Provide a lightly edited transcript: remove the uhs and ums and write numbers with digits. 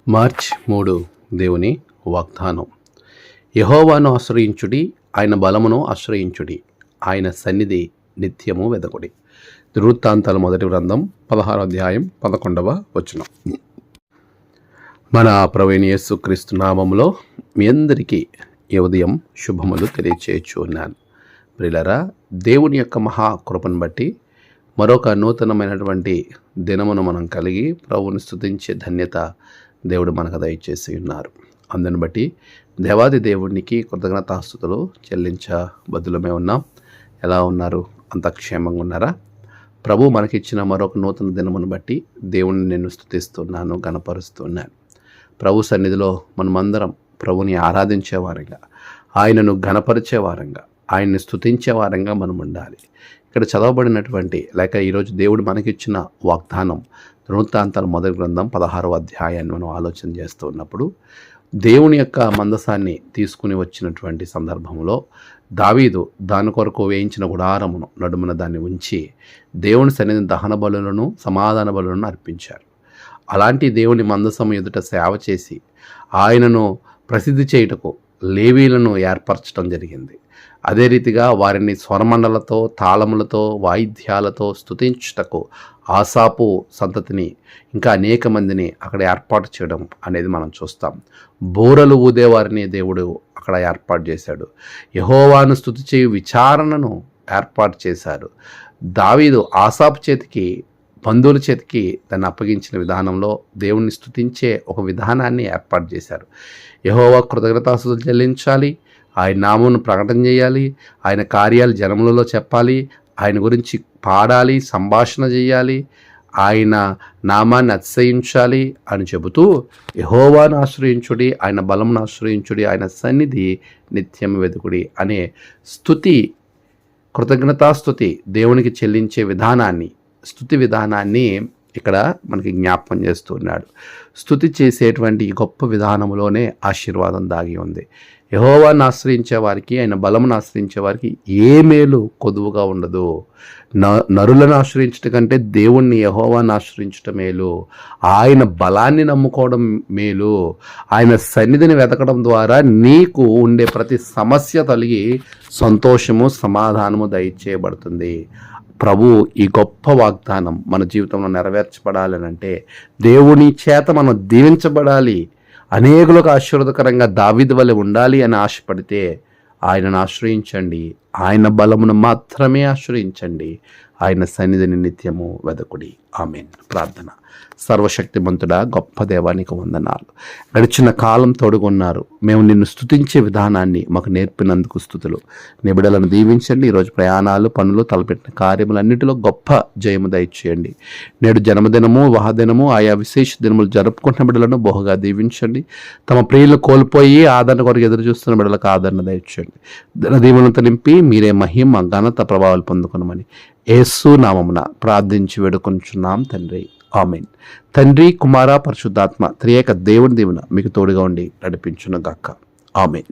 March 3 దేవుని వాగ్దానం. యెహోవాను ఆశ్రయించుడి, ఆయన బలమును ఆశ్రయించుడి, ఆయన సన్నిధి నిత్యము వెదకుడి. వృత్తాంతాల మొదటి గ్రంథం 16వ అధ్యాయం 11వ వచనం. మన ప్రభువైన యేసుక్రీస్తు నామములో మీ అందరికీ ఈ ఉదయం శుభములు తెలియచేయచ్చు ఉన్నాను. ప్రియులారా, దేవుని యొక్క మహాకృపను బట్టి మరొక నూతనమైనటువంటి దినమును మనం కలిగి ప్రభువుని స్తుతించే ధన్యత దేవుడు మనకు దయచేసి ఉన్నారు. అందుని బట్టి దేవాది దేవునికి కృతజ్ఞతాస్తుతులు చెల్లించబద్దులమే ఉన్నాం. ఎలా ఉన్నారు? అంత క్షేమంగా ఉన్నారా? ప్రభు మనకిచ్చిన మరొక నూతన దినమును బట్టి దేవుని నేను స్తుతిస్తున్నాను, గణపరుస్తున్నాను. ప్రభు సన్నిధిలో మనమందరం ప్రభుని ఆరాధించే వారంగా, ఆయనను గణపరిచే వారంగా, ఆయన్ని స్తుతించే వారంగా మనం ఉండాలి. ఇక్కడ చదవబడినటువంటి లేక ఈరోజు దేవుడు మనకిచ్చిన వాగ్దానం వృత్తాంతాల మొదటి గ్రంథం 16వ అధ్యాయాన్ని మనం ఆలోచన చేస్తూ ఉన్నప్పుడు, దేవుని యొక్క మందసాన్ని తీసుకుని వచ్చినటువంటి సందర్భంలో దావీదు దాని కొరకు వేయించిన గుడారమును నడుమున దాన్ని ఉంచి దేవుని సన్నిధి దహన బలులను సమాధాన బలులను అర్పించారు. అలాంటి దేవుని మందసం ఎదుట సేవ చేసి ఆయనను ప్రసిద్ధి చేయుటకు లేవీలను ఏర్పరచడం జరిగింది. అదే రీతిగా వారిని స్వరమండలతో, తాళములతో, వాయిద్యాలతో స్తుతించుటకు ఆసాపు సంతతిని ఇంకా అనేక మందిని అక్కడ ఏర్పాటు చేయడం అనేది మనం చూస్తాం. బూరలు ఊదేవారిని దేవుడు అక్కడ ఏర్పాటు చేశాడు. యెహోవాను స్తుతి చేయు విచారణను ఏర్పాటు చేశాడు. దావీదు ఆసాపు చేతికి, బంధువుల చేతికి దాన్ని అప్పగించిన విధానంలో దేవుణ్ణి స్తుతించే ఒక విధానాన్ని ఏర్పాటు చేశారు. యెహోవా కృతజ్ఞతాస్తుతులు చెల్లించాలి, ఆయన నామమును ప్రకటన చేయాలి, ఆయన కార్యాలు జనములలో చెప్పాలి, ఆయన గురించి పాడాలి, సంభాషణ చేయాలి, ఆయన నామాన్ని అతిశయించాలి అని చెబుతూ యెహోవాను ఆశ్రయించుడి, ఆయన బలమును ఆశ్రయించుడి, ఆయన సన్నిధి నిత్యం వెతుకుడి అనే స్తుతి, కృతజ్ఞతాస్తుతి దేవునికి చెల్లించే విధానాన్ని, స్తుతి విధానాన్ని ఇక్కడ మనకి జ్ఞాపకం చేస్తున్నాడు. స్తుతి చేసేటువంటి గొప్ప విధానంలోనే ఆశీర్వాదం దాగి ఉంది. యెహోవాను ఆశ్రయించే వారికి, ఆయన బలమును ఆశ్రయించే వారికి ఏ మేలు కొదువుగా ఉండదు. నరులను ఆశ్రయించటం కంటే దేవుణ్ణి, యెహోవాను ఆశ్రయించటం మేలు. ఆయన బలాన్ని నమ్ముకోవడం మేలు. ఆయన సన్నిధిని వెతకడం ద్వారా నీకు ఉండే ప్రతి సమస్య తొలగి సంతోషము, సమాధానము దయచేయబడుతుంది. ప్రభు ఈ గొప్ప వాగ్దానం మన జీవితంలో నెరవేర్చబడాలనంటే దేవుని చేత మనం దీవించబడాలి, అనేకులకు ఆశీర్వాదకరంగా దావీదు వలె ఉండాలి అని ఆశపడితే ఆయనను ఆశ్రయించండి, ఆయన బలమును మాత్రమే ఆశ్రయించండి, ఆయన సన్నిధిని నిత్యము వెదకుడి. ఆమేన్. ప్రార్థన. సర్వశక్తిమంతుడా, గొప్ప దేవానికి వందనాలు. గడిచిన కాలం తోడుగున్నారు. మేము నిన్ను స్తుతించే విధానాన్ని మాకు నేర్పినందుకు స్తుతులు. నీ బిడ్డలను దీవించండి. ఈరోజు ప్రయాణాలు, పనులు, తలపెట్టిన కార్యములన్నిటిలో గొప్ప జయము దయచేయండి. నేడు జన్మదినము, వివాహదినము, ఆయా విశేష దినములు జరుపుకుంటున్న బిడ్డలను బహుగా దీవించండి. తమ ప్రియులు కోల్పోయి ఆదరణ కొరకు ఎదురు చూస్తున్న బిడ్డలకు ఆదరణ దయచేయండి. దీవెనలతో నింపి మీరే మహిమ, ఘనత, ప్రభావాలు పొందుకునమని యేసు నామమున ప్రార్థించి వేడుకొంచున్నాం తండ్రి. ఆమేన్. తండ్రి, కుమార, పరిశుద్ధాత్మ త్రియేక దేవుని దీవెన మీకు తోడుగా ఉండి నడిపించును గాక. ఆమేన్.